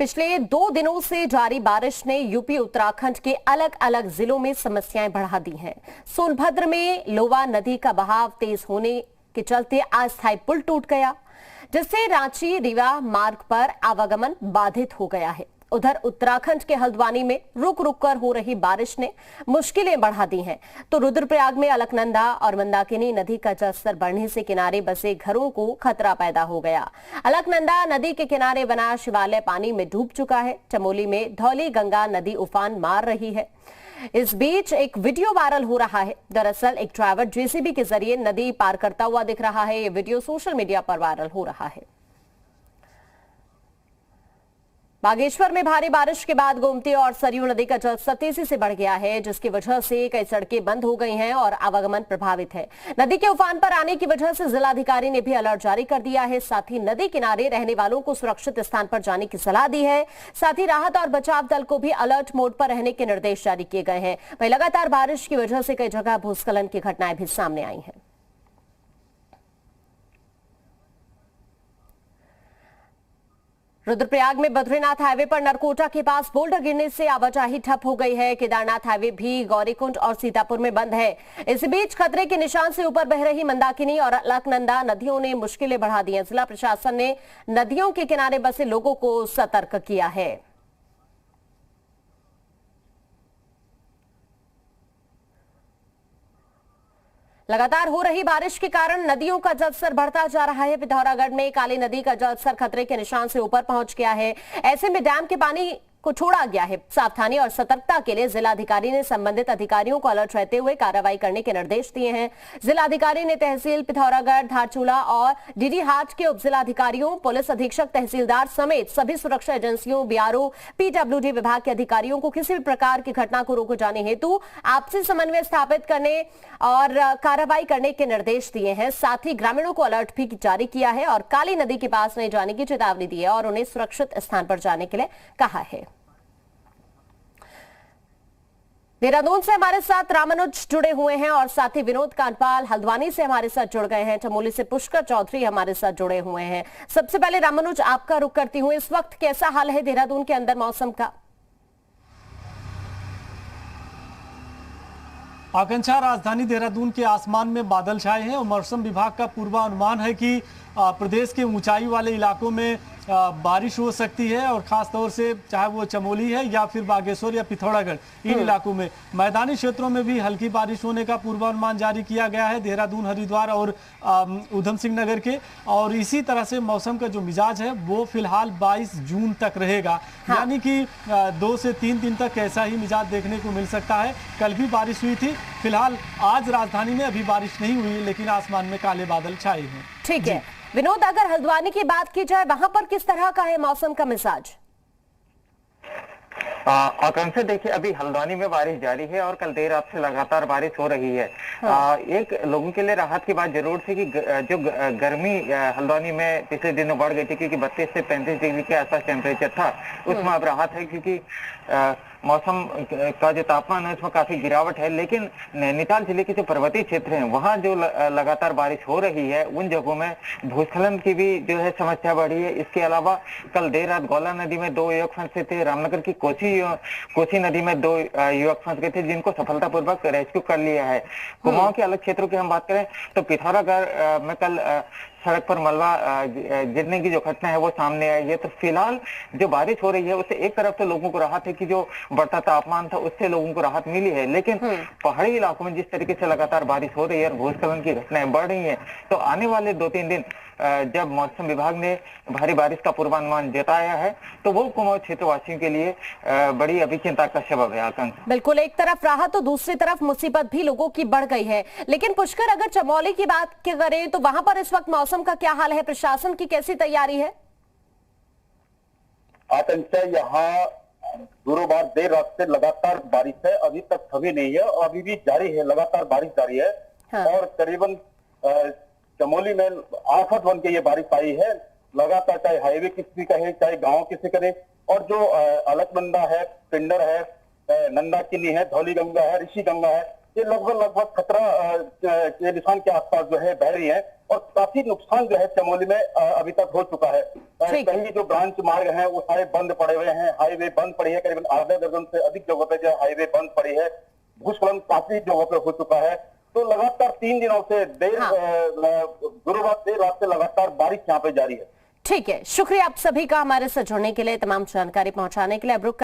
पिछले 2 दिनों से जारी बारिश ने यूपी उत्तराखंड के अलग अलग जिलों में समस्याएं बढ़ा दी हैं। सोनभद्र में लोवा नदी का बहाव तेज होने के चलते अस्थायी पुल टूट गया, जिससे रांची रीवा मार्ग पर आवागमन बाधित हो गया है। उधर उत्तराखंड के हल्द्वानी में रुक रुक कर हो रही बारिश ने मुश्किलें बढ़ा दी हैं। तो रुद्रप्रयाग में अलकनंदा और मंदाकिनी नदी का जलस्तर बढ़ने से किनारे बसे घरों को खतरा पैदा हो गया। अलकनंदा नदी के किनारे बना शिवालय पानी में डूब चुका है। चमोली में धौली गंगा नदी उफान मार रही है। इस बीच एक वीडियो वायरल हो रहा है। दरअसल एक ड्राइवर जेसीबी के जरिए नदी पार करता हुआ दिख रहा है। ये वीडियो सोशल मीडिया पर वायरल हो रहा है। बागेश्वर में भारी बारिश के बाद गोमती और सरयू नदी का जलस्तर तेजी से बढ़ गया है, जिसकी वजह से कई सड़कें बंद हो गई हैं और आवागमन प्रभावित है। नदी के उफान पर आने की वजह से जिलाधिकारी ने भी अलर्ट जारी कर दिया है। साथ ही नदी किनारे रहने वालों को सुरक्षित स्थान पर जाने की सलाह दी है। साथ ही राहत और बचाव दल को भी अलर्ट मोड पर रहने के निर्देश जारी किए गए हैं। वहीं लगातार बारिश की वजह से कई जगह भूस्खलन की घटनाएं भी सामने आई हैं। रुद्रप्रयाग में बद्रीनाथ हाईवे पर नरकोटा के पास बोल्डर गिरने से आवाजाही ठप हो गई है। केदारनाथ हाईवे भी गौरीकुंड और सीतापुर में बंद है। इस बीच खतरे के निशान से ऊपर बह रही मंदाकिनी और अलकनंदा नदियों ने मुश्किलें बढ़ा दी हैं। जिला प्रशासन ने नदियों के किनारे बसे लोगों को सतर्क किया है। लगातार हो रही बारिश के कारण नदियों का जलस्तर बढ़ता जा रहा है। पिथौरागढ़ में काली नदी का जलस्तर खतरे के निशान से ऊपर पहुंच गया है। ऐसे में डैम के पानी को छोड़ा गया है। सावधानी और सतर्कता के लिए जिलाधिकारी ने संबंधित अधिकारियों को अलर्ट रहते हुए कार्रवाई करने के निर्देश दिए हैं। जिलाधिकारी ने तहसील पिथौरागढ़, धारचूला और डीडीहाट के उपजिलाधिकारियों, पुलिस अधीक्षक, तहसीलदार समेत सभी सुरक्षा एजेंसियों, बीआरओ, पीडब्ल्यूडी विभाग के अधिकारियों को किसी भी प्रकार की घटना को रोके जाने हेतु आपसी समन्वय स्थापित करने और कार्रवाई करने के निर्देश दिए हैं। साथ ही ग्रामीणों को अलर्ट भी जारी किया है और काली नदी के पास नहीं जाने की चेतावनी दी है और उन्हें सुरक्षित स्थान पर जाने के लिए कहा है। देहरादून से हमारे साथ रामानुज जुड़े हुए हैं और साथ ही विनोद कांडपाल हल्द्वानी से हमारे साथ जुड़ गए हैं। चमोली से पुष्कर चौधरी हमारे साथ जुड़े हुए हैं। सबसे पहले रामानुज, आपका रुख करती हूँ, इस वक्त कैसा हाल है देहरादून के अंदर मौसम का? आकांक्षा, राजधानी देहरादून के आसमान में बादल छाए हैं और मौसम विभाग का पूर्वानुमान है कि प्रदेश के ऊंचाई वाले इलाकों में बारिश हो सकती है और खास तौर से चाहे वो चमोली है या फिर बागेश्वर या पिथौरागढ़, इन इलाकों में मैदानी क्षेत्रों में भी हल्की बारिश होने का पूर्वानुमान जारी किया गया है देहरादून, हरिद्वार और उधम सिंह नगर के। और इसी तरह से मौसम का जो मिजाज है वो फिलहाल 22 जून तक रहेगा। हाँ। यानी कि 2 से 3 दिन तक ऐसा ही मिजाज देखने को मिल सकता है। कल भी बारिश हुई थी। फिलहाल आज राजधानी में अभी बारिश नहीं हुई, लेकिन आसमान में काले बादल छाए हैं। ठीक है विनोद, अगर हल्द्वानी की बात की जाए, वहां पर किस तरह का है मौसम का मिजाज? आकांक्षा, देखिए अभी हल्द्वानी में बारिश जारी है और कल देर रात से लगातार बारिश हो रही है। हाँ। एक लोगों के लिए राहत की बात जरूर थी कि जो गर्मी हल्द्वानी में पिछले दिनों बढ़ गई थी, क्योंकि 32 से 35 डिग्री के आसपास टेम्परेचर था, उसमें अब राहत है क्योंकि मौसम का जो तापमान है उसमें काफी गिरावट है। लेकिन नैनीताल जिले के जो पर्वतीय क्षेत्र हैं वहां जो लगातार बारिश हो रही है, उन जगहों में भूस्खलन की भी जो है समस्या बढ़ी है। इसके अलावा कल देर रात गौला नदी में 2 युवक फंसे थे। रामनगर की कोसी नदी में 2 युवक फंस गए थे, जिनको सफलतापूर्वक रेस्क्यू कर लिया है। कुमाऊं के अलग क्षेत्रों की हम बात करें तो पिथौरागढ़ में कल सड़क पर मलबा गिरने की जो घटना है वो सामने आई है। तो फिलहाल जो बारिश हो रही है उससे एक तरफ तो लोगों को राहत है कि जो बढ़ता तापमान था उससे लोगों को राहत मिली है, लेकिन पहाड़ी इलाकों में जिस तरीके से लगातार बारिश हो रही है और भूस्खलन की घटनाएं बढ़ रही हैं, तो आने वाले 2-3 दिन जब मौसम विभाग ने भारी बारिश का पूर्वानुमान जताया है तो वो कुमाऊं क्षेत्रवासियों के लिए बड़ी अभी चिंता का सबब है। आकांक्षा, बिल्कुल, एक तरफ राहत तो दूसरी तरफ मुसीबत भी लोगों की बढ़ गई है। लेकिन पुष्कर, अगर चमोली की बात करें तो वहां पर इस वक्त मौसम का क्या हाल है? प्रशासन की कैसी तैयारी है? आकांक्षा, यहाँ गुरुवार देर रात से लगातार बारिश है, अभी तक थमी नहीं है और अभी भी जारी है, लगातार बारिश जारी है। हाँ। और करीबन चमोली में आफत बन के ये बारिश आई है लगातार, चाहे हाईवे किसी का है चाहे गांव किसी का है। और जो अलकनंदा है, पिंडर है, नंदाकिनी है, धौली गंगा है, ऋषि गंगा है, ये लगभग खतरा के निशान के आसपास जो है बह रही है और काफी नुकसान जो है चमोली में अभी तक हो चुका है। कहीं जो ब्रांच मार्ग हैं वो सारे बंद पड़े हुए हैं, हाईवे बंद पड़ी है, करीबन आधा दर्जन से अधिक जगहों पे जो हाईवे बंद पड़ी है, भूस्खलन काफी जगहों पे हो चुका है। तो लगातार 3 दिनों से गुरुवार देर रात से लगातार बारिश यहाँ पे जारी है। ठीक है, शुक्रिया आप सभी का हमारे साथ जुड़ने के लिए, तमाम जानकारी पहुंचाने के लिए। अब रुक